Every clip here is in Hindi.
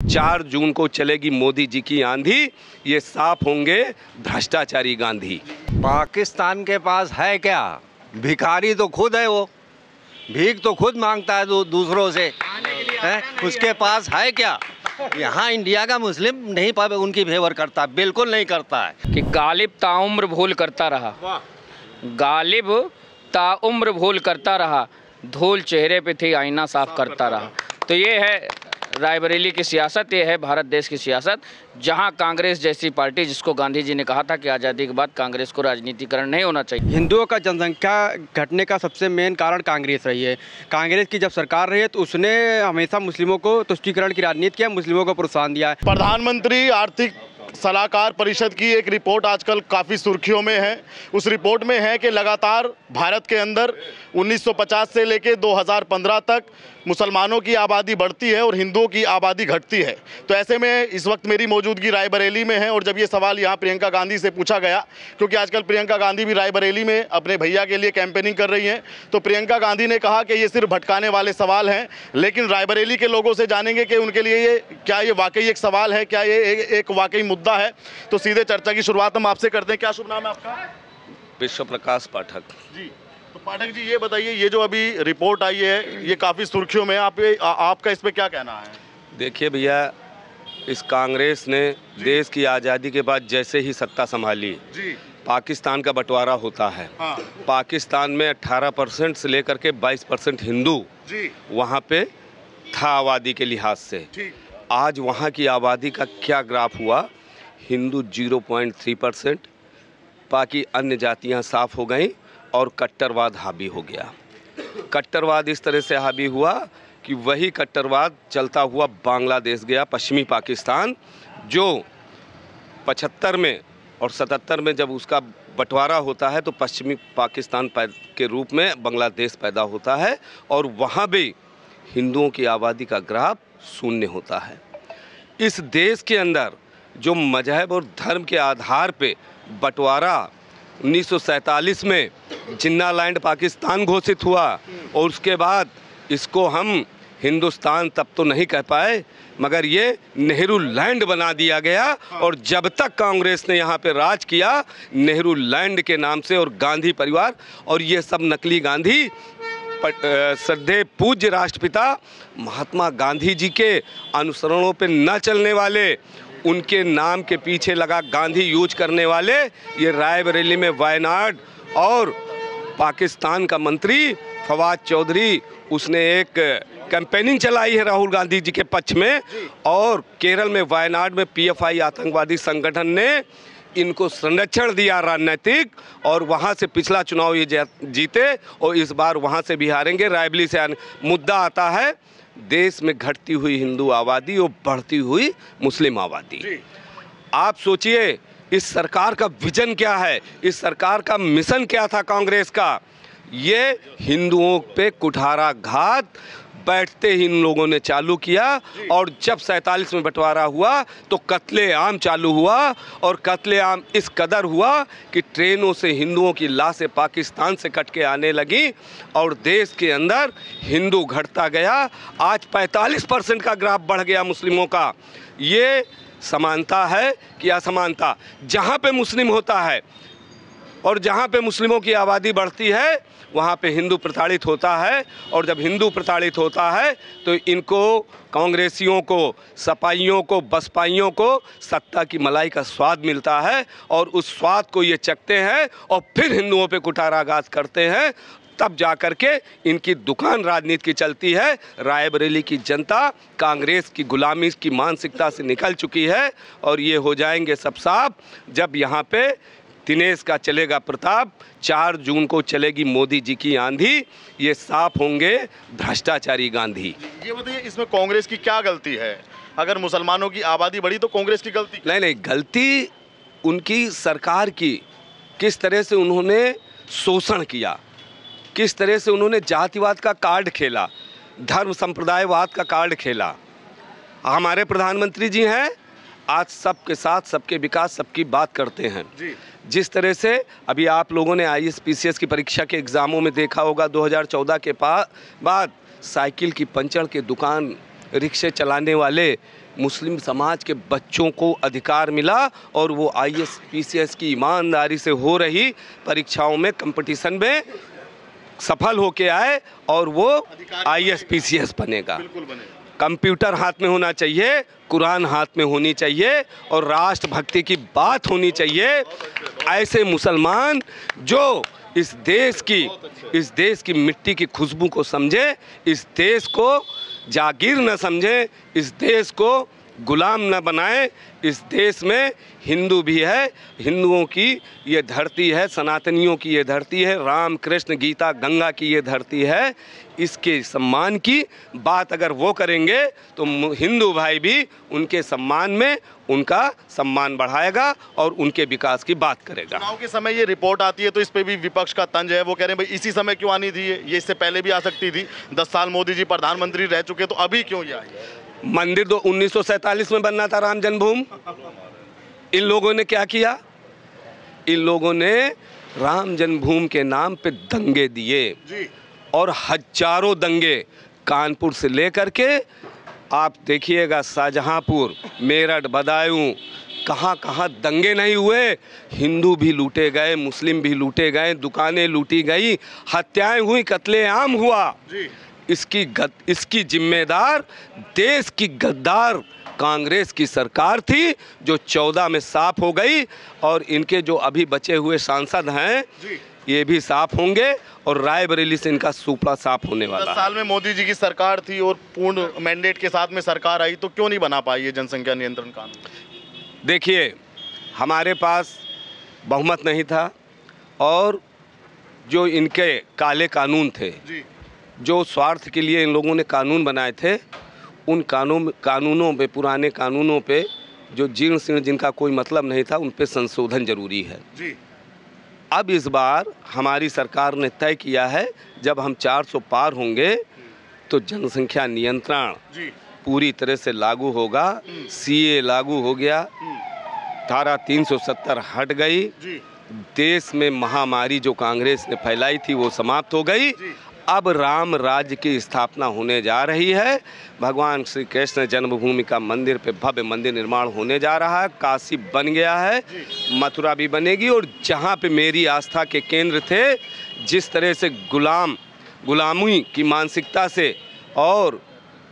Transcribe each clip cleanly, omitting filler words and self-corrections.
4 जून को चलेगी मोदी जी की आंधी, ये साफ होंगे भ्रष्टाचारी गांधी। पाकिस्तान के पास है क्या? भिखारी तो खुद है, वो भीख तो खुद मांगता है दूसरों से है? उसके पास है क्या? यहाँ इंडिया का मुस्लिम नहीं उनकी फेवर करता, बिल्कुल नहीं करता है। कि गालिब ताउम्र भूल करता रहा, गालिब ताउम्र भूल करता रहा, धूल चेहरे पे थी आईना साफ करता रहा। तो ये है रायबरेली की सियासत, ये है भारत देश की सियासत, जहां कांग्रेस जैसी पार्टी, जिसको गांधी जी ने कहा था कि आज़ादी के बाद कांग्रेस को राजनीतिकरण नहीं होना चाहिए। हिंदुओं का जनसंख्या घटने का सबसे मेन कारण कांग्रेस रही है। कांग्रेस की जब सरकार रही है तो उसने हमेशा मुस्लिमों को तुष्टीकरण की राजनीति किया, मुस्लिमों को प्रोत्साहन दिया है। प्रधानमंत्री आर्थिक सलाहकार परिषद की एक रिपोर्ट आजकल काफ़ी सुर्खियों में है। उस रिपोर्ट में है कि लगातार भारत के अंदर 1950 से लेकर 2015 तक मुसलमानों की आबादी बढ़ती है और हिंदुओं की आबादी घटती है। तो ऐसे में इस वक्त मेरी मौजूदगी रायबरेली में है और जब ये सवाल यहाँ प्रियंका गांधी से पूछा गया, क्योंकि आजकल प्रियंका गांधी भी रायबरेली में अपने भैया के लिए कैंपेनिंग कर रही हैं, तो प्रियंका गांधी ने कहा कि ये सिर्फ भटकाने वाले सवाल हैं। लेकिन रायबरेली के लोगों से जानेंगे कि उनके लिए ये वाकई एक सवाल है, क्या ये एक वाकई मुद्दा है। तो सीधे चर्चा की शुरुआत हम आपसे करते हैं। क्या शुभ नाम है आपका? विश्व प्रकाश पाठक जी। तो पाठक जी, ये बताइए, ये जो अभी रिपोर्ट आई है ये काफ़ी सुर्खियों में, आपका इस पे क्या कहना है? देखिए भैया, इस कांग्रेस ने देश की आज़ादी के बाद जैसे ही सत्ता संभाली, जी, पाकिस्तान का बंटवारा होता है। हाँ। पाकिस्तान में 18% से लेकर के 22% हिंदू जी, वहाँ पे था आबादी के लिहाज से। ठीक। आज वहाँ की आबादी का क्या ग्राफ हुआ? हिंदू 0.3%, बाकी अन्य जातियाँ साफ हो गईं और कट्टरवाद हावी हो गया। कट्टरवाद इस तरह से हावी हुआ कि वही कट्टरवाद चलता हुआ बांग्लादेश गया, पश्चिमी पाकिस्तान, जो 75 में और 77 में जब उसका बंटवारा होता है तो पश्चिमी पाकिस्तान के रूप में बांग्लादेश पैदा होता है और वहाँ भी हिंदुओं की आबादी का ग्राफ शून्य होता है। इस देश के अंदर जो मजहब और धर्म के आधार पे बंटवारा 1947 में जिन्ना लैंड पाकिस्तान घोषित हुआ और उसके बाद इसको हम हिंदुस्तान तब तो नहीं कह पाए, मगर ये नेहरू लैंड बना दिया गया। और जब तक कांग्रेस ने यहाँ पे राज किया नेहरू लैंड के नाम से, और गांधी परिवार और ये सब नकली गांधी, श्रद्धेय पूज्य राष्ट्रपिता महात्मा गांधी जी के अनुसरणों पे न चलने वाले, उनके नाम के पीछे लगा गांधी यूज करने वाले, ये रायबरेली में वायनाड और पाकिस्तान का मंत्री फवाद चौधरी, उसने एक कैंपेनिंग चलाई है राहुल गांधी जी के पक्ष में, और केरल में वायनाड में पीएफआई आतंकवादी संगठन ने इनको संरक्षण दिया राजनीतिक, और वहाँ से पिछला चुनाव ये जीते और इस बार वहाँ से भी हारेंगे। रायबरेली से मुद्दा आता है देश में घटती हुई हिंदू आबादी और बढ़ती हुई मुस्लिम आबादी। आप सोचिए इस सरकार का विजन क्या है, इस सरकार का मिशन क्या था कांग्रेस का? ये हिंदुओं पे कुठाराघात बैठते ही इन लोगों ने चालू किया, और जब 47 में बंटवारा हुआ तो कत्लेआम चालू हुआ, और कत्लेआम इस कदर हुआ कि ट्रेनों से हिंदुओं की लाशें पाकिस्तान से कट के आने लगी और देश के अंदर हिंदू घटता गया। आज 45% का ग्राफ बढ़ गया मुस्लिमों का। ये समानता है कि असमानता? जहाँ पे मुस्लिम होता है और जहाँ पे मुस्लिमों की आबादी बढ़ती है वहाँ पे हिंदू प्रताड़ित होता है, और जब हिंदू प्रताड़ित होता है तो इनको, कांग्रेसियों को, सपाइयों को, बसपाइयों को सत्ता की मलाई का स्वाद मिलता है और उस स्वाद को ये चखते हैं और फिर हिंदुओं पे कुठाराघात करते हैं। तब जा कर के इनकी दुकान राजनीति की चलती है। रायबरेली की जनता कांग्रेस की गुलामी की मानसिकता से निकल चुकी है और ये हो जाएंगे सब साफ जब यहाँ पे दिनेश का चलेगा प्रताप। 4 जून को चलेगी मोदी जी की आंधी, ये साफ होंगे भ्रष्टाचारी गांधी। ये बताइए, इसमें कांग्रेस की क्या गलती है? अगर मुसलमानों की आबादी बढ़ी तो कांग्रेस की गलती? नहीं, गलती उनकी सरकार की। किस तरह से उन्होंने शोषण किया, किस तरह से उन्होंने जातिवाद का कार्ड खेला, धर्म संप्रदायवाद का कार्ड खेला। हमारे प्रधानमंत्री जी हैं, आज सबके साथ सबके विकास सबकी बात करते हैं जी। जिस तरह से अभी आप लोगों ने IAS PCS की परीक्षा के एग्ज़ामों में देखा होगा, 2014 के बाद साइकिल की पंचर के दुकान, रिक्शे चलाने वाले मुस्लिम समाज के बच्चों को अधिकार मिला और वो IAS PCS की ईमानदारी से हो रही परीक्षाओं में कंपटीशन में सफल होके आए और वो IAS PCS बनेगा। कंप्यूटर हाथ में होना चाहिए, कुरान हाथ में होनी चाहिए और राष्ट्रभक्ति की बात होनी चाहिए। ऐसे मुसलमान जो इस देश की मिट्टी की खुशबू को समझे, इस देश को जागीर न समझे, इस देश को गुलाम न बनाए। इस देश में हिंदू भी है, हिंदुओं की ये धरती है, सनातनियों की ये धरती है, राम कृष्ण गीता गंगा की ये धरती है। इसके सम्मान की बात अगर वो करेंगे तो हिंदू भाई भी उनके सम्मान में उनका सम्मान बढ़ाएगा और उनके विकास की बात करेगा। चुनाव के समय ये रिपोर्ट आती है तो इस पे भी विपक्ष का तंज है, वो कह रहे हैं भाई इसी समय क्यों आनी थी, ये इससे पहले भी आ सकती थी। 10 साल मोदी जी प्रधानमंत्री रह चुके तो अभी क्यों ये आई? मंदिर तो 1947 में बनना था, राम जन्मभूमि। इन लोगों ने क्या किया? इन लोगों ने राम जन्मभूमि के नाम पे दंगे दिए और हजारों दंगे कानपुर से लेकर के आप देखिएगा शाहजहांपुर, मेरठ, बदायूं, कहाँ कहाँ दंगे नहीं हुए। हिंदू भी लूटे गए, मुस्लिम भी लूटे गए, दुकानें लूटी गई, हत्याएं हुई, कत्लेआम हुआ। इसकी जिम्मेदार देश की गद्दार कांग्रेस की सरकार थी जो 14 में साफ हो गई और इनके जो अभी बचे हुए सांसद हैं ये भी साफ होंगे और रायबरेली से इनका सुपड़ा साफ होने वाला है। 10 साल में मोदी जी की सरकार थी और पूर्ण मैंडेट के साथ में सरकार आई तो क्यों नहीं बना पाई ये जनसंख्या नियंत्रण कानून? देखिए, हमारे पास बहुमत नहीं था और जो इनके काले कानून थे, जो स्वार्थ के लिए इन लोगों ने कानून बनाए थे, उन कानूनों पे, पुराने कानूनों पे जो जीर्ण शीर्ण जिनका कोई मतलब नहीं था उन पे संशोधन जरूरी है। अब इस बार हमारी सरकार ने तय किया है जब हम 400 पार होंगे तो जनसंख्या नियंत्रण पूरी तरह से लागू होगा। CA लागू हो गया, धारा 370 हट गई, देश में महामारी जो कांग्रेस ने फैलाई थी वो समाप्त हो गई। अब राम राज्य की स्थापना होने जा रही है। भगवान श्री कृष्ण जन्मभूमि का मंदिर पे भव्य मंदिर निर्माण होने जा रहा है। काशी बन गया है, मथुरा भी बनेगी और जहाँ पे मेरी आस्था के केंद्र थे, जिस तरह से गुलामी की मानसिकता से और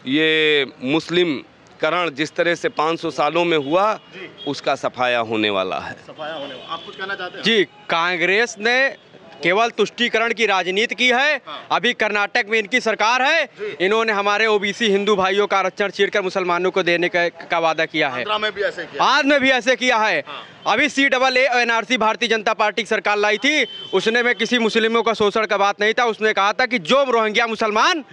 ये मुस्लिम करण जिस तरह से 500 सालों में हुआ, उसका सफाया होने वाला है। आप कुछ कहना चाहते हैं? जी, कांग्रेस ने केवल तुष्टीकरण की राजनीति की है। अभी कर्नाटक में इनकी सरकार है, इन्होंने हमारे OBC हिंदू भाइयों का आरक्षण छीनकर मुसलमानों को देने का वादा किया है। आंध्र में भी ऐसे किया, आज में भी ऐसे किया है। अभी CAA NRC Bharatiya Janata party की सरकार लाई थी, उसने में किसी मुस्लिमों का शोषण का बात नहीं था। उसने कहा था कि जो रोहिंग्या मुसलमान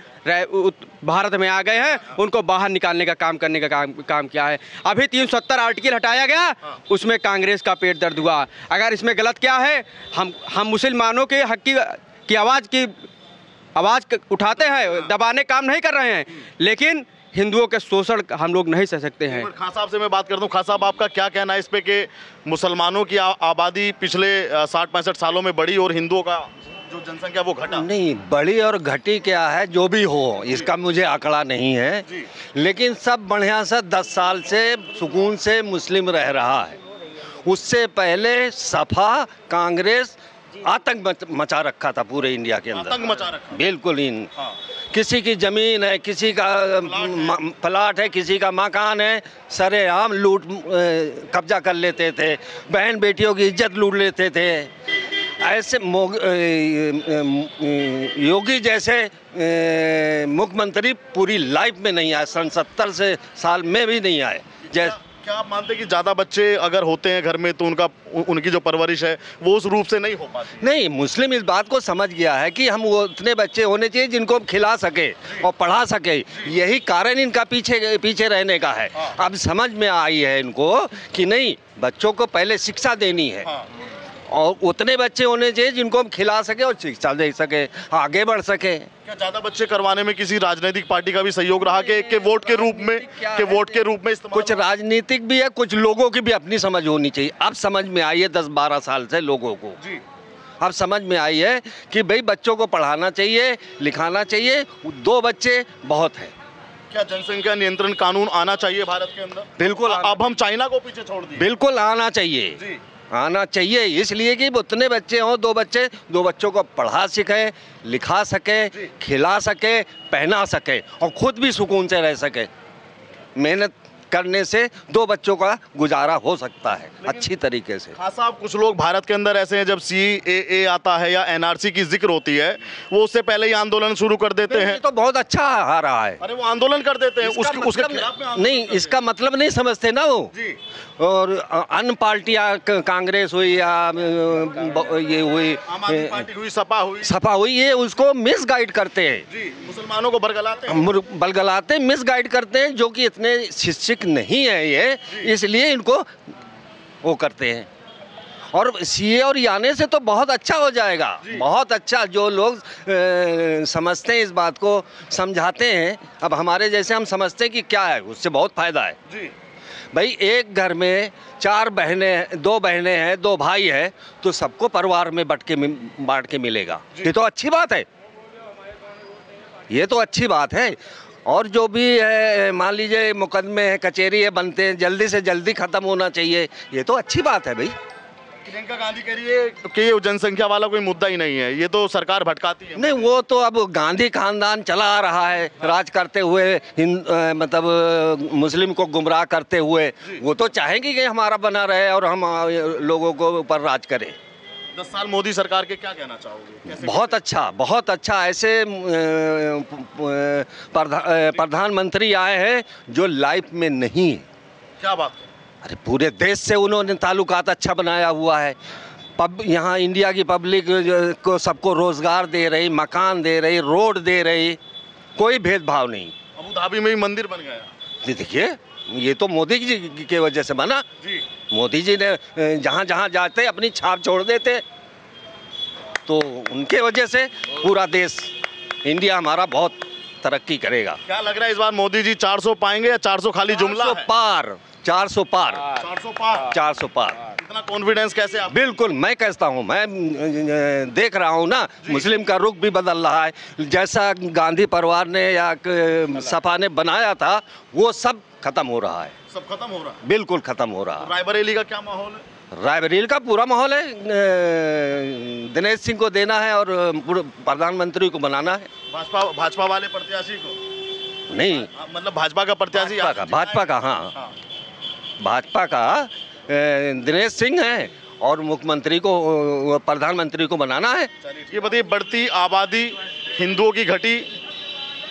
भारत में आ गए हैं उनको बाहर निकालने का काम करने का काम किया है। अभी 370 आर्टिकल हटाया गया, उसमें कांग्रेस का पेट दर्द हुआ। अगर इसमें गलत क्या है, हम मुसलमानों के हक की आवाज़ उठाते हैं, दबाने काम नहीं कर रहे हैं, लेकिन हिंदुओं के शोषण हम लोग नहीं सह सकते हैं। खान साहब से मैं बात करता हूँ। खान साहब, आपका क्या कहना है इस पे कि मुसलमानों की आबादी पिछले 60-65 सालों में बढ़ी और हिंदुओं का जो जनसंख्या वो घटा? नहीं, बढ़ी और घटी क्या है, जो भी हो इसका मुझे आंकड़ा नहीं है, लेकिन सब बढ़िया से 10 साल से सुकून से मुस्लिम रह रहा है। उससे पहले सपा कांग्रेस आतंक मचा रखा था पूरे इंडिया के अंदर। आतंक मचा रखा, बिल्कुल। किसी की जमीन है, किसी का प्लाट है, किसी का मकान है, सरेआम लूट कब्जा कर लेते थे, बहन बेटियों की इज्जत लूट लेते थे। ऐसे योगी जैसे मुख्यमंत्री पूरी लाइफ में नहीं आए, 70 साल में भी नहीं आए। क्या आप मानते हैं कि ज़्यादा बच्चे अगर होते हैं घर में तो उनकी जो परवरिश है वो उस रूप से नहीं हो पाती? नहीं, मुस्लिम इस बात को समझ गया है कि हम वो उतने बच्चे होने चाहिए जिनको हम खिला सके और पढ़ा सके। यही कारण इनका पीछे रहने का है। अब समझ में आई है इनको कि नहीं, बच्चों को पहले शिक्षा देनी है और उतने बच्चे होने चाहिए जिनको हम खिला सके और शिक्षा दे सके, आगे बढ़ सके। क्या ज़्यादा बच्चे करवाने में किसी राजनीतिक पार्टी का भी सहयोग रहा कि वोट के रूप में इस्तेमाल? कुछ राजनीतिक भी है, कुछ लोगों की भी अपनी समझ होनी चाहिए। अब समझ में आई है 10-12 साल से लोगों को अब समझ में आई है कि भाई बच्चों को पढ़ाना चाहिए, लिखाना चाहिए। 2 बच्चे बहुत है। क्या जनसंख्या नियंत्रण कानून आना चाहिए भारत के अंदर? बिल्कुल अब हम चाइना को पीछे छोड़ दिए। बिल्कुल आना चाहिए जी। आना चाहिए, इसलिए कि उतने बच्चे हों, दो बच्चों को पढ़ा सके, लिखा सके, खिला सके, पहना सके और खुद भी सुकून से रह सके। मेहनत करने से दो बच्चों का गुजारा हो सकता है अच्छी तरीके से। हाँ साहब, कुछ लोग भारत के अंदर ऐसे हैं, जब CAA आता है या NRC की जिक्र होती है, वो उससे पहले ही आंदोलन शुरू कर देते हैं। तो बहुत अच्छा आ रहा है। अरे वो आंदोलन कर देते हैं, उसके मतलब खिलाफ में आंदोलन नहीं, इसका मतलब नहीं समझते ना वो जी। और अन्य पार्टियां, कांग्रेस हुई या ये हुई, आम आदमी पार्टी हुई, सपा हुई, ये उसको मिसगाइड करते हैं जी, मुसलमानों को बलगलाते मिसगाइड करते हैं, जो कि इतने शिक्षित नहीं है ये, इसलिए इनको वो करते हैं। और CA और आने से तो बहुत अच्छा हो जाएगा, बहुत अच्छा। जो लोग समझते हैं इस बात को, समझाते हैं। अब हमारे जैसे हम समझते हैं कि क्या है, उससे बहुत फायदा है जी। भाई। एक घर में 4 बहनें, 2 बहनें हैं, 2 भाई हैं, तो सबको परिवार में बांट के मिलेगा। ये तो अच्छी बात है, ये तो अच्छी बात है। और जो भी है, मान लीजिए मुकदमे हैं, कचहरी है, बनते हैं, जल्दी से जल्दी ख़त्म होना चाहिए, ये तो अच्छी बात है भाई। प्रियंका गांधी कह रही है कि ये जनसंख्या वाला कोई मुद्दा ही नहीं है, ये तो सरकार भटकाती है। नहीं, वो तो अब गांधी खानदान चला आ रहा है राज करते हुए, मतलब मुस्लिम को गुमराह करते हुए। वो तो चाहेंगे कि हमारा बना रहे और हम लोगों को ऊपर राज करें। 10 साल मोदी सरकार के क्या कहना चाहोगे? कैसे बहुत अच्छा, बहुत अच्छा। ऐसे प्रधानमंत्री आए हैं जो लाइफ में नहीं है। क्या बात है? अरे पूरे देश से उन्होंने ताल्लुकात अच्छा बनाया हुआ है। यहाँ इंडिया की पब्लिक को सबको रोजगार दे रही, मकान दे रही, रोड दे रही, कोई भेदभाव नहीं। अबू धाबी में ही मंदिर बन गया। देखिए, ये तो मोदी जी की वजह से बना जी। मोदी जी ने जहाँ जहाँ जाते अपनी छाप छोड़ देते, तो उनके वजह से पूरा देश, इंडिया हमारा बहुत तरक्की करेगा। क्या लग रहा है इस बार मोदी जी 400 पाएंगे या 400 खाली जुमला है? 400 पार। 400 पार। इतना कॉन्फिडेंस कैसे आप? बिल्कुल, मैं कहता हूँ, मैं देख रहा हूँ ना, मुस्लिम का रुख भी बदल रहा है। जैसा गांधी परिवार ने या सपा ने बनाया था, वो सब खत्म हो रहा है। सब खत्म हो रहा है? बिल्कुल खत्म हो रहा है। रायबरेली का क्या माहौल है? रायबरेली का पूरा माहौल है, दिनेश सिंह को देना है और प्रधानमंत्री को बनाना है। भाजपा वाले प्रत्याशी को नहीं, मतलब भाजपा का प्रत्याशी, भाजपा का हाँ, भाजपा का दिनेश सिंह है और मुख्यमंत्री को, प्रधानमंत्री को बनाना है। ये बताइए, बढ़ती आबादी हिंदुओं की घटी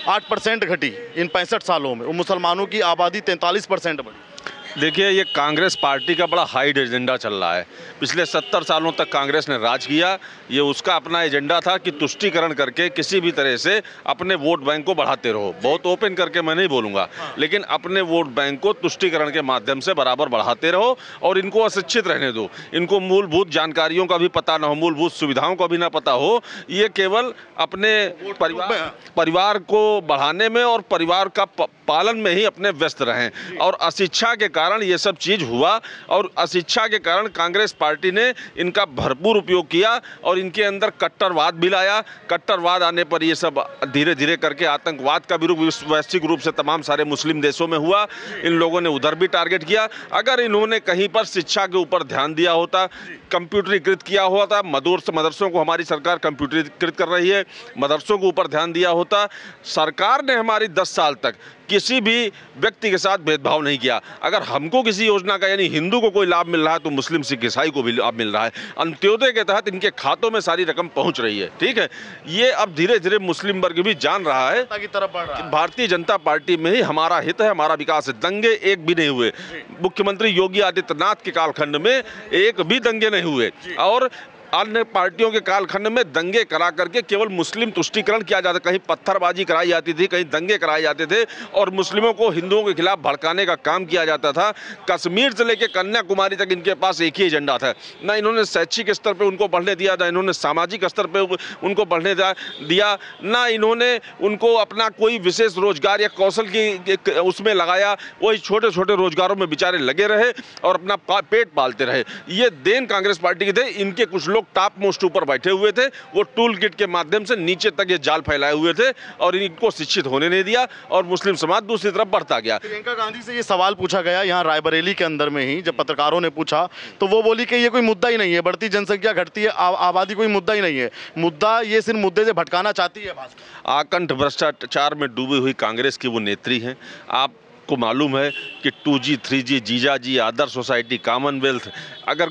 8% घटी इन 65 सालों में, और मुसलमानों की आबादी 43% बढ़ी। देखिए, ये कांग्रेस पार्टी का बड़ा हाइड एजेंडा चल रहा है। पिछले 70 सालों तक कांग्रेस ने राज किया। ये उसका अपना एजेंडा था कि तुष्टीकरण करके किसी भी तरह से अपने वोट बैंक को बढ़ाते रहो। बहुत ओपन करके मैं नहीं बोलूँगा, लेकिन अपने वोट बैंक को तुष्टीकरण के माध्यम से बराबर बढ़ाते रहो और इनको अशिक्षित रहने दो। इनको मूलभूत जानकारियों का भी पता ना हो, मूलभूत सुविधाओं का भी ना पता हो। ये केवल अपने परिवार को बढ़ाने में और परिवार का पालन में ही अपने व्यस्त रहें। और अशिक्षा के कारण ये सब चीज़ हुआ, और अशिक्षा के कारण कांग्रेस पार्टी ने इनका भरपूर उपयोग किया और इनके अंदर कट्टरवाद भी लाया। कट्टरवाद आने पर ये सब धीरे धीरे करके आतंकवाद का भी रूप वैश्विक रूप से तमाम सारे मुस्लिम देशों में हुआ। इन लोगों ने उधर भी टारगेट किया। अगर इन्होंने कहीं पर शिक्षा के ऊपर ध्यान दिया होता, कंप्यूटरीकृत किया होता, मदरसों को हमारी सरकार कंप्यूटरीकृत कर रही है, मदरसों के ऊपर ध्यान दिया होता। सरकार ने हमारी 10 साल तक किसी भी व्यक्ति के साथ भेदभाव नहीं किया। अगर हमको किसी योजना का, यानी हिंदू को कोई लाभ मिल रहा है, तो मुस्लिम सिख ईसाई को भी लाभ मिल रहा है। अंत्योदय के तहत इनके खातों में सारी रकम पहुंच रही है। ठीक है, ये अब धीरे धीरे मुस्लिम वर्ग भी जान रहा है की तरफ बढ़ रहा है। भारतीय जनता पार्टी में ही हमारा हित है, हमारा विकास है। दंगे एक भी नहीं हुए। मुख्यमंत्री योगी आदित्यनाथ के कालखंड में एक भी दंगे नहीं हुए, और अन्य पार्टियों के कालखंड में दंगे करा करके केवल मुस्लिम तुष्टीकरण किया जाता, कहीं पत्थरबाजी कराई जाती थी, कहीं दंगे कराए जाते थे और मुस्लिमों को हिंदुओं के खिलाफ भड़काने का काम किया जाता था। कश्मीर से लेकर कन्याकुमारी तक इनके पास एक ही एजेंडा था। ना इन्होंने शैक्षिक स्तर पे उनको बढ़ने दिया, ना इन्होंने सामाजिक स्तर पे उनको बढ़ने दिया, ना इन्होंने उनको अपना कोई विशेष रोजगार या कौशल की उसमें लगाया। वही छोटे छोटे रोजगारों में बेचारे लगे रहे और अपना पेट पालते रहे। ये देन कांग्रेस पार्टी के थे। इनके कुछ लोग लोग टॉप मोस्ट ऊपर बैठे हुए थे, वो टूल किट के माध्यम से नीचे तक ये जाल फैलाए हुए थे और इनको शिक्षित होने नहीं दिया और मुस्लिम समाज दूसरी तरफ बढ़ता गया। प्रियंका गांधी से ये सवाल पूछा गया यहाँ रायबरेली के अंदर में ही, जब पत्रकारों ने पूछा तो वो बोली कि ये कोई मुद्दा ही नहीं है, बढ़ती जनसंख्या घटती है आबादी कोई मुद्दा ही नहीं है, मुद्दा ये सिर्फ मुद्दे से भटकाना चाहती है भाजपा। आकंठ भ्रष्टाचार में डूबी हुई कांग्रेस की वो नेत्री हैं। आपको मालूम है कि 2G 3G जीजाजी, आदर्श सोसाइटी, कॉमनवेल्थ, अगर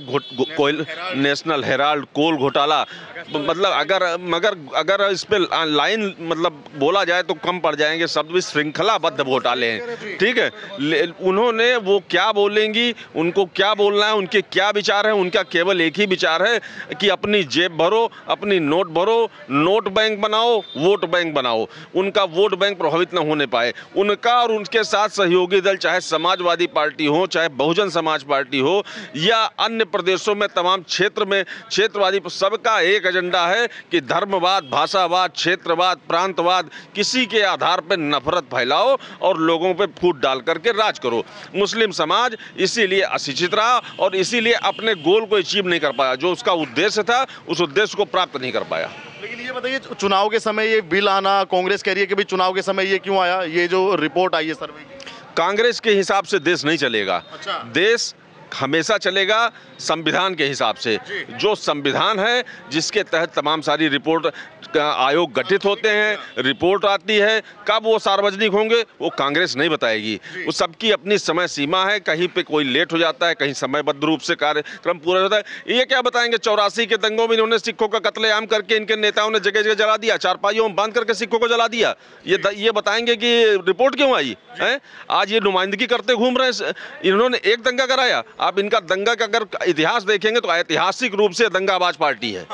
कोयल नेशनल हेराल्ड, कोल घोटाला, मतलब अगर इस पे लाइन मतलब बोला जाए तो कम पड़ जाएंगे शब्द भी, श्रृंखलाबद्ध घोटाले हैं। ठीक है, उन्होंने वो क्या बोलेंगी, उनको क्या बोलना है, उनके क्या विचार हैं, उनका केवल एक ही विचार है कि अपनी जेब भरो, अपनी नोट भरो, नोट बैंक बनाओ, वोट बैंक बनाओ, उनका वोट बैंक प्रभावित न होने पाए। उनका और उनके साथ सहयोगी दल, चाहे समाजवादी पार्टी हो, चाहे बहुजन समाज पार्टी हो या अन्य प्रदेशों में तमाम क्षेत्र में क्षेत्रवादी, सबका एक एजेंडा है कि धर्मवाद, भाषावाद, क्षेत्रवाद, प्रांतवाद, किसी के आधार पर नफरत फैलाओ और लोगों पे फूट डाल करके राज करो। मुस्लिम समाज इसीलिए अशिक्षित रहा और इसीलिए अपने गोल को अचीव नहीं कर पाया, जो उसका उद्देश्य था उस उद्देश्य को प्राप्त नहीं कर पाया। लेकिन ये बताइए, चुनाव के समय ये बिल आना, कांग्रेस कह रही है कि भाई चुनाव के समय ये क्यों आया, ये जो रिपोर्ट आई है सर्वे की? कांग्रेस के हिसाब से देश नहीं चलेगा। अच्छा। देश हमेशा चलेगा संविधान के हिसाब से। जो संविधान है जिसके तहत तमाम सारी रिपोर्ट आयोग गठित होते हैं, रिपोर्ट आती है, कब वो सार्वजनिक होंगे वो कांग्रेस नहीं बताएगी। वो सबकी अपनी समय सीमा है, कहीं पे कोई लेट हो जाता है, कहीं समयबद्ध रूप से कार्यक्रम पूरा होता है। ये क्या बताएंगे 84 के दंगों में इन्होंने सिखों का कत्लेआम करके इनके नेताओं ने जगह जगह जला दिया, चारपाइयों में बांध करके सिखों को जला दिया। ये बताएंगे कि रिपोर्ट क्यों आई है? आज ये नुमाइंदगी करते घूम रहे हैं। इन्होंने एक दंगा कराया, आप इनका दंगा का अगर इतिहास देखेंगे तो ऐतिहासिक रूप से दंगाबाज पार्टी है।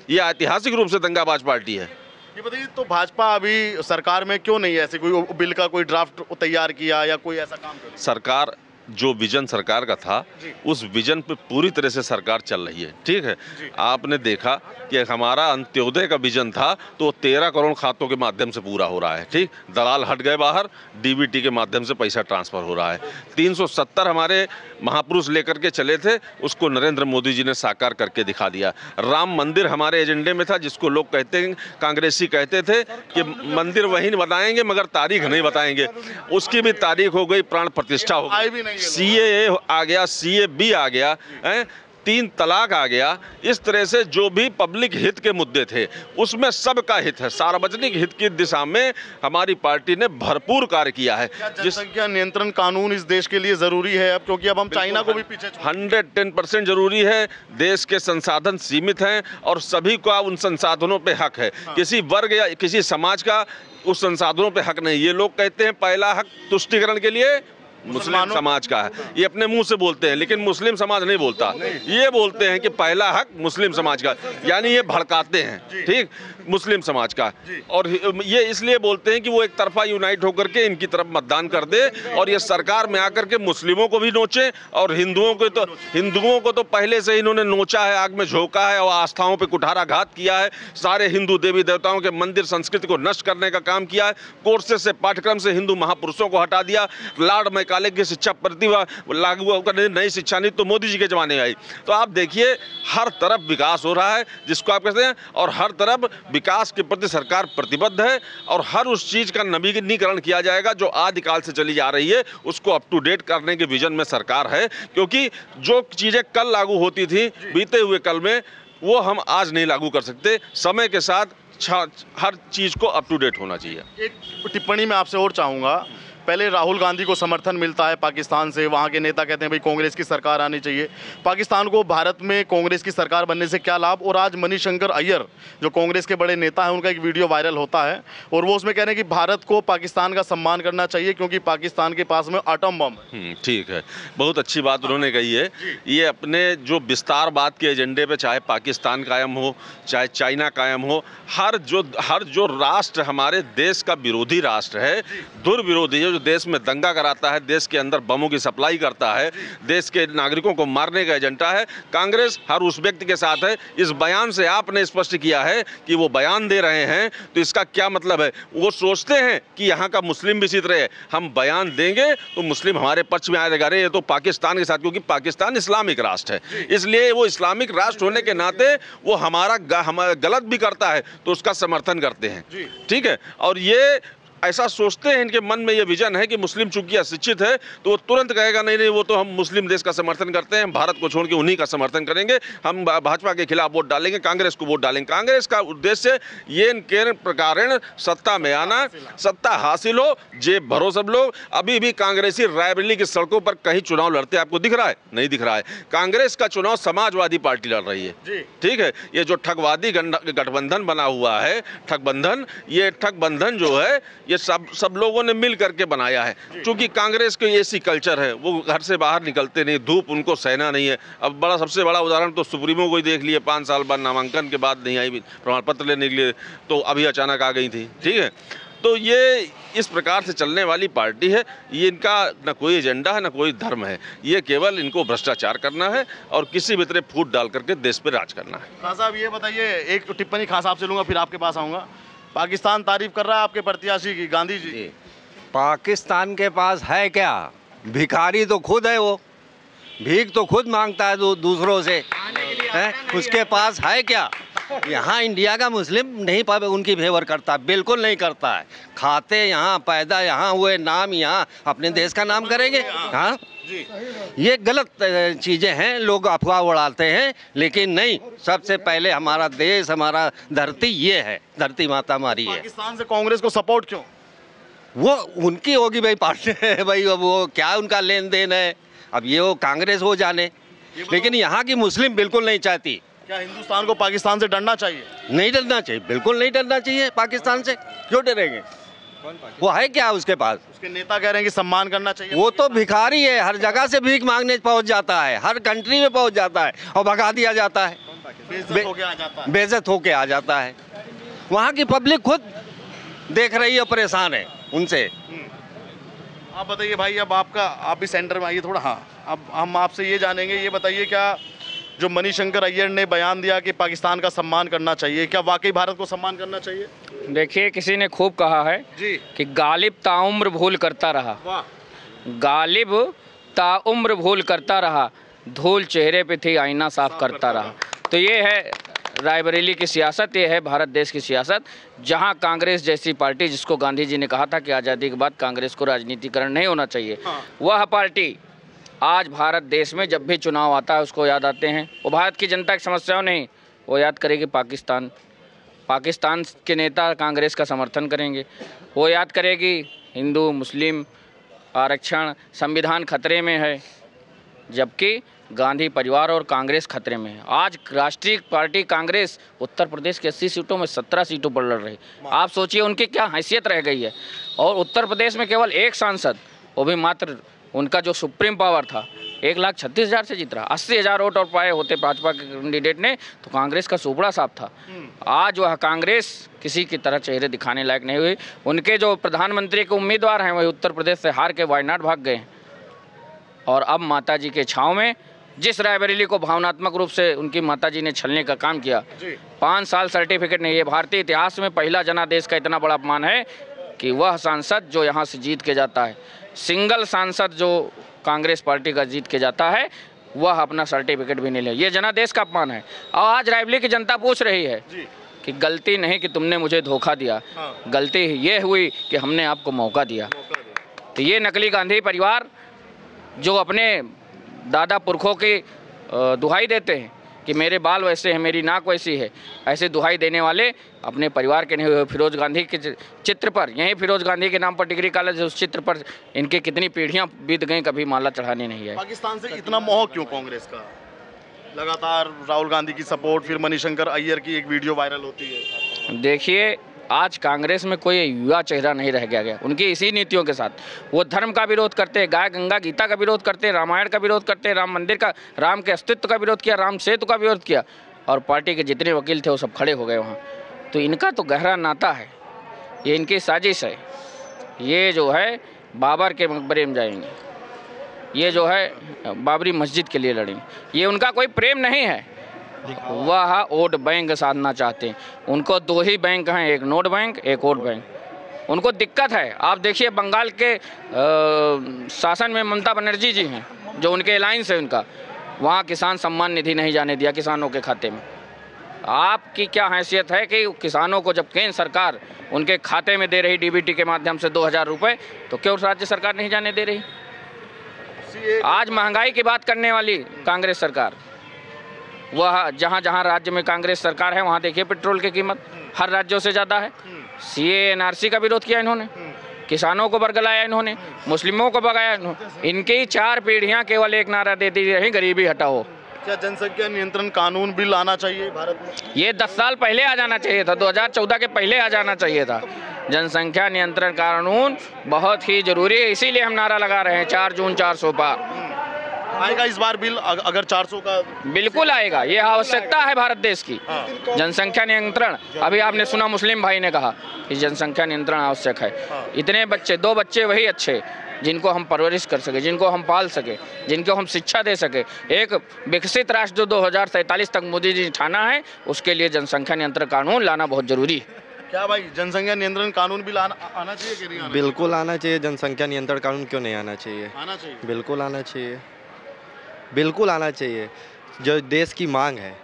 ये ऐतिहासिक रूप से दंगाबाज पार्टी है। ये बताइए, तो भाजपा अभी सरकार में क्यों नहीं है ऐसे कोई बिल का कोई ड्राफ्ट तैयार किया या कोई ऐसा काम कर? सरकार जो विजन सरकार का था उस विजन पे पूरी तरह से सरकार चल रही है। ठीक है, आपने देखा कि हमारा अंत्योदय का विजन था तो 13 करोड़ खातों के माध्यम से पूरा हो रहा है। ठीक, दलाल हट गए बाहर, डीबीटी के माध्यम से पैसा ट्रांसफर हो रहा है। 370 हमारे महापुरुष लेकर के चले थे, उसको नरेंद्र मोदी जी ने साकार करके दिखा दिया। राम मंदिर हमारे एजेंडे में था, जिसको लोग कहते हैं, कांग्रेसी कहते थे कि मंदिर वहीं बनाएंगे मगर तारीख नहीं बताएंगे, उसकी भी तारीख हो गई, प्राण प्रतिष्ठा हो गई। CAA आ गया, CAB आ गया, 3 तलाक आ गया। इस तरह से जो भी पब्लिक हित के मुद्दे थे उसमें सबका हित है, सार्वजनिक हित की दिशा में हमारी पार्टी ने भरपूर कार्य किया है। जनसंख्या नियंत्रण कानून इस देश के लिए जरूरी है अब, क्योंकि अब हम चाइना को भी पीछे 110% जरूरी है। देश के संसाधन सीमित हैं और सभी का उन संसाधनों पे हक है। किसी वर्ग या किसी समाज का उस संसाधनों पे हक नहीं। ये लोग कहते हैं पहला हक तुष्टीकरण के लिए मुस्लिम समाज का है, ये अपने मुंह से बोलते हैं, लेकिन मुस्लिम समाज नहीं बोलता। ये बोलते हैं कि पहला हक मुस्लिम समाज का, यानी ये भड़काते हैं, ठीक, मुस्लिम समाज का। और ये इसलिए बोलते हैं कि वो एक तरफा यूनाइट होकर के इनकी तरफ मतदान कर दे और ये सरकार में आकर के मुस्लिमों को भी नोचे और हिंदुओं को तो पहले से इन्होंने नोचा है, आग में झोंका है और आस्थाओं पर कुठाराघात किया है। सारे हिंदू देवी देवताओं के मंदिर संस्कृति को नष्ट करने का काम किया है। कोर्सेज से, पाठ्यक्रम से हिंदू महापुरुषों को हटा दिया। लार्ड मैकाले की शिक्षा प्रतिभा लागू करने, नई शिक्षा नीति तो मोदी जी के जमाने में आई। तो आप देखिए हर तरफ विकास हो रहा है जिसको आप कहते हैं, और हर तरफ विकास के प्रति सरकार प्रतिबद्ध है और हर उस चीज का नवीनीकरण किया जाएगा जो आदिकाल से चली जा रही है, उसको अप टू डेट करने के विजन में सरकार है। क्योंकि जो चीजें कल लागू होती थी बीते हुए कल में, वो हम आज नहीं लागू कर सकते। समय के साथ हर चीज को अप टू डेट होना चाहिए। एक टिप्पणी मैं आपसे और चाहूँगा, पहले राहुल गांधी को समर्थन मिलता है पाकिस्तान से, वहाँ के नेता कहते हैं भाई कांग्रेस की सरकार आनी चाहिए। पाकिस्तान को भारत में कांग्रेस की सरकार बनने से क्या लाभ? और आज मणिशंकर अय्यर जो कांग्रेस के बड़े नेता हैं, उनका एक वीडियो वायरल होता है और वो उसमें कह रहे हैं कि भारत को पाकिस्तान का सम्मान करना चाहिए क्योंकि पाकिस्तान के पास में आटम बम है। ठीक है, बहुत अच्छी बात उन्होंने कही है। ये अपने जो विस्तारवाद के एजेंडे पे, चाहे पाकिस्तान कायम हो चाहे चाइना कायम हो, हर जो राष्ट्र हमारे देश का विरोधी राष्ट्र है, दुर्विरोधी है, जो जो देश में दंगा कराता है, देश के अंदर बमों की सप्लाई करता है, देश के नागरिकों को मारने का एजेंडा है। कांग्रेस हर उस व्यक्ति के साथ है। इस बयान से आपने स्पष्ट किया है कि वो बयान दे रहे हैं, तो इसका क्या मतलब है? वो सोचते हैं कि यहाँ का मुस्लिम भी इसी तरह है, हम बयान देंगे तो मुस्लिम हमारे पक्ष में आएगा। अरे ये तो पाकिस्तान के साथ, क्योंकि पाकिस्तान इस्लामिक राष्ट्र है, इसलिए वो इस्लामिक राष्ट्र होने के नाते वो हमारा गलत भी करता है तो उसका समर्थन करते हैं। ठीक है, और ये ऐसा सोचते हैं, इनके मन में ये विजन है कि मुस्लिम चूंकि अशिक्षित है तो वो तुरंत कहेगा नहीं नहीं वो तो हम मुस्लिम देश का समर्थन करते हैं, हम भारत को छोड़ के उन्हीं का समर्थन करेंगे, हम भाजपा के खिलाफ वोट डालेंगे, कांग्रेस को वोट डालेंगे। कांग्रेस का उद्देश्य ये इनके प्रकार सत्ता में आना, सत्ता हासिल हो, जेब भरो सब लोग। अभी भी कांग्रेसी रायबरेली की सड़कों पर कहीं चुनाव लड़ते आपको दिख रहा है? नहीं दिख रहा है। कांग्रेस का चुनाव समाजवादी पार्टी लड़ रही है। ठीक है, ये जो ठगवादी गठबंधन बना हुआ है, ये ठगबंधन जो है ये सब लोगों ने मिल करके बनाया है। क्योंकि कांग्रेस की ऐसी कल्चर है, वो घर से बाहर निकलते नहीं, धूप उनको सहना नहीं है। अब सबसे बड़ा उदाहरण तो सुप्रीमो को ही देख लिए, 5 साल बाद नामांकन के बाद नहीं आई, प्रमाण पत्र लेने के लिए, तो अभी अचानक आ गई थी। ठीक है, तो ये इस प्रकार से चलने वाली पार्टी है। ये इनका न कोई एजेंडा है, न कोई धर्म है, ये केवल इनको भ्रष्टाचार करना है और किसी भी तरह फूट डाल करके देश पर राज करना है। खान साहब ये बताइए, एक टिप्पणी खान साहब से लूँगा फिर आपके पास आऊँगा। पाकिस्तान तारीफ कर रहा है आपके प्रत्याशी की, गांधी जी। पाकिस्तान के पास है क्या? भिखारी तो खुद है, वो भीख तो खुद मांगता है दूसरों से, है? उसके पास है क्या? यहाँ इंडिया का मुस्लिम नहीं उनकी फेवर करता, बिल्कुल नहीं करता है। खाते यहाँ, पैदा यहाँ हुए, नाम यहाँ, अपने देश का नाम करेंगे? हाँ, ये गलत चीज़ें हैं, लोग अफवाह उड़ाते हैं, लेकिन नहीं, सबसे पहले हमारा देश, हमारा धरती ये है, धरती माता हमारी है। पाकिस्तान से कांग्रेस को सपोर्ट क्यों? वो उनकी होगी भाई पार्टी है भाई, वो क्या उनका लेन देन है, अब ये वो कांग्रेस हो जाने, लेकिन यहाँ की मुस्लिम बिल्कुल नहीं चाहती। क्या हिंदुस्तान को पाकिस्तान से डरना चाहिए? नहीं डरना चाहिए, बिल्कुल नहीं डरना चाहिए। पाकिस्तान से क्यों डरेंगे? वो है क्या उसके पास? उसके नेता कह रहे हैं कि सम्मान करना चाहिए। वो तो भिखारी है, हर जगह से भीख मांगने पहुंच जाता है, हर कंट्री में पहुंच जाता है और भगा दिया जाता है, बेइज्जत होके आ जाता है। वहाँ की पब्लिक खुद देख रही है, परेशान है उनसे। आप बताइए भाई, अब आप भी सेंटर में आइए थोड़ा। हाँ, अब हम आपसे ये जानेंगे, ये बताइए, क्या जो मणिशंकर अय्यर ने बयान दिया कि पाकिस्तान का सम्मान करना चाहिए, क्या वाकई भारत को सम्मान करना चाहिए? देखिए, किसी ने खूब कहा है कि गालिब ताउम्र भूल करता रहा, गालिब ताउम्र भूल करता रहा, धूल चेहरे पे थी आईना साफ करता रहा। तो ये है रायबरेली की सियासत, ये है भारत देश की सियासत, जहां कांग्रेस जैसी पार्टी, जिसको गांधी जी ने कहा था कि आज़ादी के बाद कांग्रेस को राजनीतिकरण नहीं होना चाहिए, वह पार्टी आज भारत देश में जब भी चुनाव आता है उसको याद आते हैं। वो भारत की जनता की समस्याओं नहीं, वो याद करेगी पाकिस्तान के नेता कांग्रेस का समर्थन करेंगे, वो याद करेगी हिंदू मुस्लिम आरक्षण, संविधान खतरे में है, जबकि गांधी परिवार और कांग्रेस खतरे में है। आज राष्ट्रीय पार्टी कांग्रेस उत्तर प्रदेश के 80 सीटों में 17 सीटों पर लड़ रही। आप सोचिए उनकी क्या हैसियत रह गई है। और उत्तर प्रदेश में केवल एक सांसद, वो भी मात्र उनका जो सुप्रीम पावर था, 1,36,000 से जीत रहा। 80,000 वोट और पाए होते भाजपा के कैंडिडेट ने, तो कांग्रेस का सुपड़ा साफ था। आज वह कांग्रेस किसी की तरह चेहरे दिखाने लायक नहीं हुई। उनके जो प्रधानमंत्री के उम्मीदवार हैं वही उत्तर प्रदेश से हार के वायनाड भाग गए हैं। और अब माता जी के छाँव में जिस रायबरेली को भावनात्मक रूप से उनकी माताजी ने छलने का काम किया, 5 साल सर्टिफिकेट नहीं, ये भारतीय इतिहास में पहला जनादेश का इतना बड़ा अपमान है कि वह सांसद जो यहाँ से जीत के जाता है, सिंगल सांसद जो कांग्रेस पार्टी का जीत के जाता है, वह अपना सर्टिफिकेट भी नहीं ले। ये जनादेश का अपमान है। और आज रायबरेली की जनता पूछ रही है कि गलती नहीं कि तुमने मुझे धोखा दिया, गलती ये हुई कि हमने आपको मौका दिया। तो ये नकली गांधी परिवार जो अपने दादा पुरखों की दुहाई देते हैं कि मेरे बाल वैसे हैं, मेरी नाक वैसी है, ऐसे दुहाई देने वाले अपने परिवार के नहीं हुए। फिरोज गांधी के चित्र पर, यहीं फिरोज गांधी के नाम पर डिग्री कॉलेज, उस चित्र पर इनके कितनी पीढ़ियां बीत गई, कभी माला चढ़ाने नहीं है। पाकिस्तान से इतना मोह क्यों कांग्रेस का? लगातार राहुल गांधी की सपोर्ट, फिर मणिशंकर अय्यर की एक वीडियो वायरल होती है। देखिए, आज कांग्रेस में कोई युवा चेहरा नहीं रह गया उनकी इसी नीतियों के साथ। वो धर्म का विरोध करते हैं, गाय गंगा गीता का विरोध करते हैं, रामायण का विरोध करते हैं, राम मंदिर का, राम के अस्तित्व का विरोध किया, राम सेतु का विरोध किया, और पार्टी के जितने वकील थे वो सब खड़े हो गए वहाँ। तो इनका तो गहरा नाता है, ये इनकी साजिश है। ये जो है बाबर के मकबरे में जाएंगे, ये जो है बाबरी मस्जिद के लिए लड़ेंगे। ये उनका कोई प्रेम नहीं है, वह वोट बैंक साधना चाहते हैं। उनको दो ही बैंक हैं, एक नोट बैंक, एक वोट बैंक। उनको दिक्कत है। आप देखिए बंगाल के शासन में ममता बनर्जी जी हैं, जो उनके अलायंस है उनका, वहाँ किसान सम्मान निधि नहीं जाने दिया किसानों के खाते में। आपकी क्या हैसियत है कि किसानों को जब केंद्र सरकार उनके खाते में दे रही डीबीटी के माध्यम से 2000 रुपये, तो क्यों राज्य सरकार नहीं जाने दे रही? आज महंगाई की बात करने वाली कांग्रेस सरकार, वह जहाँ जहाँ राज्य में कांग्रेस सरकार है वहाँ देखिए पेट्रोल की कीमत हर राज्यों से ज़्यादा है। सीए एनआरसी का विरोध किया इन्होंने, किसानों को बरगलाया इन्होंने, मुस्लिमों को भगाया इन्होंने। इनकी 4 पीढ़ियाँ केवल एक नारा देती रही, गरीबी हटाओ। क्या जनसंख्या नियंत्रण कानून बिल आना चाहिए भारत में? ये 10 साल पहले आ जाना चाहिए था, 2014 के पहले आ जाना चाहिए था। जनसंख्या नियंत्रण कानून बहुत ही जरूरी है, इसीलिए हम नारा लगा रहे हैं 4 जून 400 पार। आएगा इस बार बिल? अगर 400 का बिल्कुल आएगा, ये आवश्यकता है भारत देश की। जनसंख्या नियंत्रण, अभी आपने सुना मुस्लिम भाई ने कहा कि जनसंख्या नियंत्रण आवश्यक है। इतने बच्चे, 2 बच्चे वही अच्छे जिनको हम परवरिश कर सके, जिनको हम पाल सके, जिनको हम शिक्षा दे सके। एक विकसित राष्ट्र जो 2047 तक मोदी जी ठाना है, उसके लिए जनसंख्या नियंत्रण कानून लाना बहुत जरूरी है। क्या भाई जनसंख्या नियंत्रण कानून बिल आना चाहिए कि नहीं आना? बिल्कुल आना चाहिए। जनसंख्या नियंत्रण कानून क्यों नहीं आना चाहिए? आना चाहिए, बिल्कुल आना चाहिए, बिल्कुल आना चाहिए। जो देश की मांग है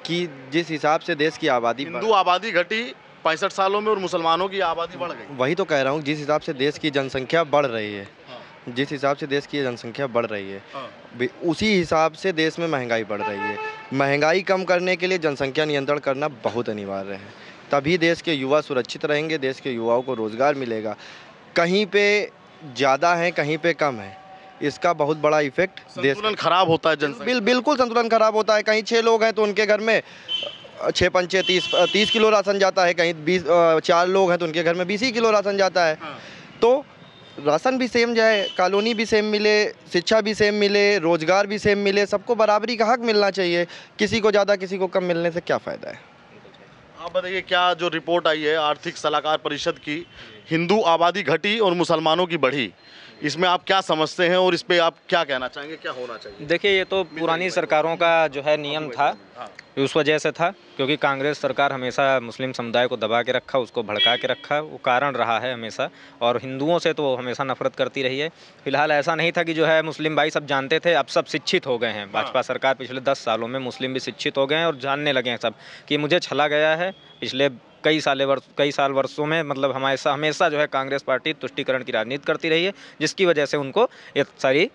कि जिस हिसाब से देश की आबादी, हिंदू आबादी घटी 65 सालों में और मुसलमानों की आबादी बढ़ गई। वही तो कह रहा हूँ, जिस हिसाब से देश की जनसंख्या बढ़ रही है, जिस हिसाब से देश की जनसंख्या बढ़ रही है, उसी हिसाब से देश में महंगाई बढ़ रही है। महंगाई कम करने के लिए जनसंख्या नियंत्रण करना बहुत अनिवार्य है, तभी देश के युवा सुरक्षित रहेंगे, देश के युवाओं को रोज़गार मिलेगा। कहीं पे ज़्यादा है, कहीं पे कम है, इसका बहुत बड़ा इफेक्ट संतुलन खराब होता है। जनसंख्या बिल्कुल संतुलन खराब होता है। कहीं 6 लोग हैं तो उनके घर में 6 पंचे 30 किलो राशन जाता है, कहीं 4 लोग हैं तो उनके घर में 20 ही किलो राशन जाता है। तो राशन भी सेम जाए, कॉलोनी भी सेम मिले, शिक्षा भी सेम मिले, रोजगार भी सेम मिले, सबको बराबरी का हक मिलना चाहिए। किसी को ज़्यादा किसी को कम मिलने से क्या फ़ायदा है? आप बताइए, क्या जो रिपोर्ट आई है आर्थिक सलाहकार परिषद की, हिंदू आबादी घटी और मुसलमानों की बढ़ी, इसमें आप क्या समझते हैं और इस पे आप क्या कहना चाहेंगे, क्या होना चाहिए? देखिए, ये तो पुरानी सरकारों का जो है नियम था, उस वजह से था क्योंकि कांग्रेस सरकार हमेशा मुस्लिम समुदाय को दबा के रखा, उसको भड़का के रखा, वो कारण रहा है हमेशा। और हिंदुओं से तो वो हमेशा नफरत करती रही है। फिलहाल ऐसा नहीं था कि जो है मुस्लिम भाई सब जानते थे, अब सब शिक्षित हो गए हैं। भाजपा सरकार पिछले 10 सालों में मुस्लिम भी शिक्षित हो गए हैं और जानने लगे हैं सब कि मुझे छला गया है। पिछले कई साल वर्षों में मतलब हमेशा जो है कांग्रेस पार्टी तुष्टीकरण की राजनीति करती रही है, जिसकी वजह से उनको ये सारी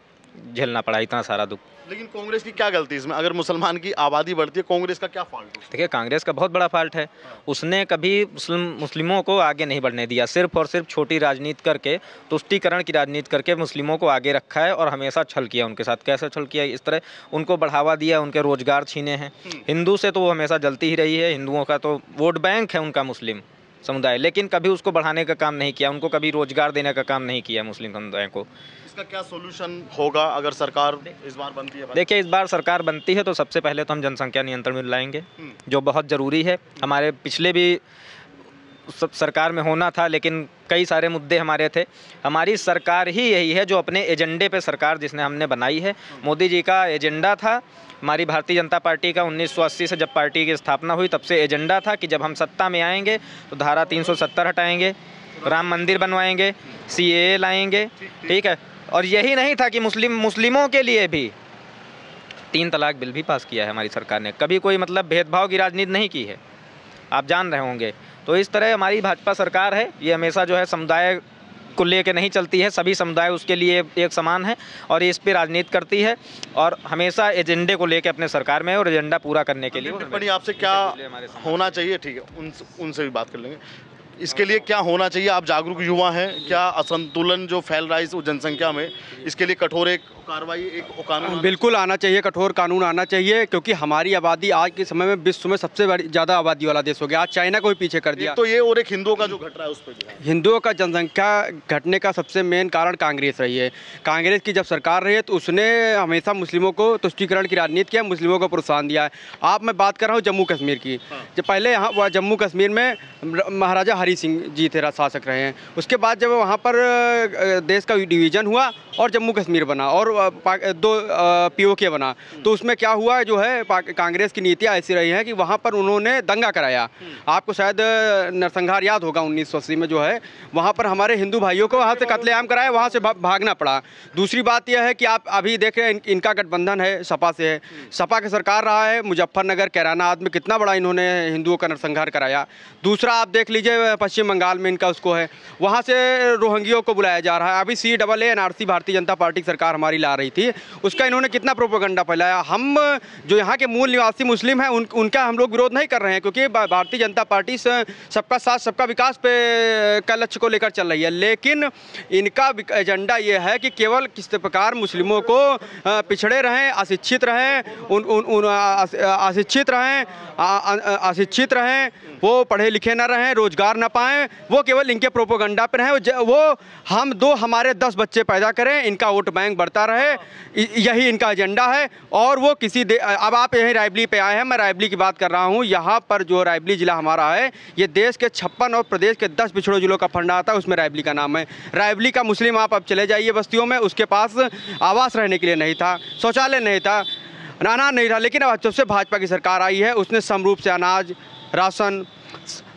झेलना पड़ा, इतना सारा दुख। लेकिन कांग्रेस की क्या गलती इसमें? अगर मुसलमान की आबादी बढ़ती है, कांग्रेस का क्या फॉल्ट है? देखिए, कांग्रेस का बहुत बड़ा फॉल्ट है। उसने कभी मुस्लिमों को आगे नहीं बढ़ने दिया, सिर्फ और सिर्फ छोटी राजनीति करके, तुष्टीकरण की राजनीति करके मुस्लिमों को आगे रखा है और हमेशा छल किया उनके साथ। कैसे छल किया? इस तरह उनको बढ़ावा दिया, उनके रोजगार छीने हैं। हिंदू से तो वो हमेशा जलती ही रही है, हिंदुओं का तो वोट बैंक है उनका मुस्लिम समुदाय, लेकिन कभी उसको बढ़ाने का काम नहीं किया, उनको कभी रोजगार देने का काम नहीं किया मुस्लिम समुदाय को। इसका क्या सोल्यूशन होगा अगर सरकार इस बार बनती है? देखिए, इस बार सरकार बनती है तो सबसे पहले तो हम जनसंख्या नियंत्रण बिल लाएंगे, जो बहुत ज़रूरी है। हमारे पिछले भी सरकार में होना था, लेकिन कई सारे मुद्दे हमारे थे। हमारी सरकार ही यही है जो अपने एजेंडे पे सरकार जिसने हमने बनाई है। मोदी जी का एजेंडा था, हमारी भारतीय जनता पार्टी का 1980 से जब पार्टी की स्थापना हुई तब से एजेंडा था कि जब हम सत्ता में आएंगे तो धारा 370 हटाएंगे, राम मंदिर बनवाएंगे, CAA लाएंगे, ठीक है। और यही नहीं था कि मुस्लिमों के लिए भी 3 तलाक बिल भी पास किया है हमारी सरकार ने। कभी कोई मतलब भेदभाव की राजनीति नहीं की है, आप जान रहे होंगे। तो इस तरह हमारी भाजपा सरकार है, ये हमेशा जो है समुदाय को लेके नहीं चलती है, सभी समुदाय उसके लिए एक समान है और इस पे राजनीति करती है और हमेशा एजेंडे को लेके अपने सरकार में और एजेंडा पूरा करने के लिए। टिप्पणी आपसे क्या होना चाहिए? ठीक है, उनसे भी बात कर लेंगे। इसके लिए क्या होना चाहिए? आप जागरूक युवा हैं, क्या असंतुलन जो फैल रहा है इस जनसंख्या में, इसके लिए कठोर एक कार्रवाई, एक कानून बिल्कुल आना चाहिए, कठोर कानून आना चाहिए, क्योंकि हमारी आबादी आज के समय में विश्व में सबसे बड़ी ज़्यादा आबादी वाला देश हो गया। आज चाइना को भी पीछे कर दिया। तो ये और एक हिंदुओं का जो घट रहा है उस पर भी है। हिंदुओं का जनसंख्या घटने का सबसे मेन कारण कांग्रेस रही है। कांग्रेस की जब सरकार रही है तो उसने हमेशा मुस्लिमों को तुष्टीकरण की राजनीति किया, मुस्लिमों को प्रोत्साहन दिया है। आप मैं बात कर रहा हूँ जम्मू कश्मीर की। जब पहले यहाँ वह जम्मू कश्मीर में महाराजा हरी सिंह जी थे शासक रहे हैं। उसके बाद जब वहाँ पर देश का डिवीज़न हुआ और जम्मू कश्मीर बना और दो पीओके बना, तो उसमें क्या हुआ जो है कांग्रेस की नीतियाँ ऐसी रही हैं कि वहाँ पर उन्होंने दंगा कराया। आपको शायद नरसंहार याद होगा 1980 में जो है वहाँ पर हमारे हिंदू भाइयों को वहाँ से कत्लेआम कराया, वहाँ से भागना पड़ा। दूसरी बात यह है कि आप अभी देख रहे हैं इनका गठबंधन है सपा से है, सपा की सरकार रहा है। मुजफ्फरनगर कैराना आदि में कितना बड़ा इन्होंने हिंदुओं का नरसंहार कराया। दूसरा आप देख लीजिए पश्चिम बंगाल में इनका उसको है, वहाँ से रोहिंग्यों को बुलाया जा रहा है। अभी CAA NRC Bharatiya Janata party की सरकार हमारी ला रही थी, उसका इन्होंने कितना प्रोपेगेंडा फैलाया। हम जो यहाँ के मूल निवासी मुस्लिम हैं उनका हम लोग विरोध नहीं कर रहे हैं, क्योंकि भारतीय जनता पार्टी सबका साथ सबका विकास पे का लक्ष्य को लेकर चल रही है। लेकिन इनका एजेंडा ये है कि केवल किस प्रकार मुस्लिमों को पिछड़े रहें, अशिक्षित रहें, अशिक्षित रहें, वो पढ़े लिखे ना रहें, रोजगार ना पाएं, वो केवल इनके प्रोपेगेंडा पर रहें। वो हम हमारे 10 बच्चे पैदा करें, इनका वोट बैंक बढ़ता रहे, यही इनका एजेंडा है। और वो अब आप यहीं रायबली पे आए हैं, मैं रायबली की बात कर रहा हूँ। यहाँ पर जो रायबली जिला हमारा है, ये देश के 56 और प्रदेश के 10 पिछड़ों जिलों का फंडा आता है, उसमें रायबली का नाम है। रायबली का मुस्लिम आप अब चले जाइए बस्तियों में, उसके पास आवास रहने के लिए नहीं था, शौचालय नहीं था, अनाज नहीं था। लेकिन अब जब से भाजपा की सरकार आई है उसने समरूप से अनाज, राशन,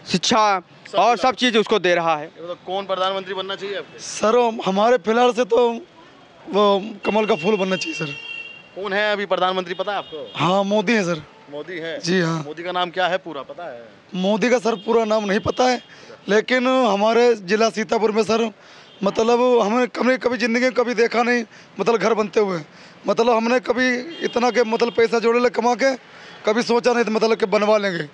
शिक्षा और सब चीज़ उसको दे रहा है। तो कौन प्रधानमंत्री बनना चाहिए आपको? सर हमारे फिलहाल से तो वो कमल का फूल बनना चाहिए सर। कौन है अभी प्रधानमंत्री पता है आपको? हाँ मोदी है सर। मोदी है जी हाँ। मोदी का नाम क्या है पूरा पता है? मोदी का सर पूरा नाम नहीं पता है, लेकिन हमारे जिला सीतापुर में सर मतलब हमने कभी ज़िंदगी में कभी देखा नहीं, मतलब घर बनते हुए। मतलब हमने कभी इतना के मतलब पैसा जोड़े ले कमा के कभी सोचा नहीं था मतलब कि बनवा लेंगे।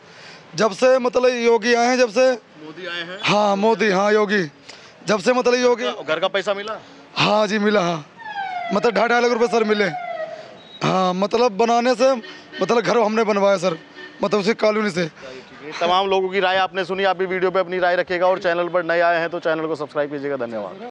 जब से मतलब योगी आए हैं, जब से मोदी आए हैं, हाँ मोदी, हाँ योगी, जब से मतलब योगी घर का पैसा मिला? हाँ जी मिला, हाँ मतलब 2.5 लाख रुपए सर मिले। हाँ मतलब बनाने से मतलब घर हमने बनवाया सर, मतलब उसी कॉलोनी से। तमाम लोगों की राय आपने सुनी। आप भी वीडियो पे अपनी राय रखिएगा और चैनल पर नए आए हैं तो चैनल को सब्सक्राइब कीजिएगा। धन्यवाद।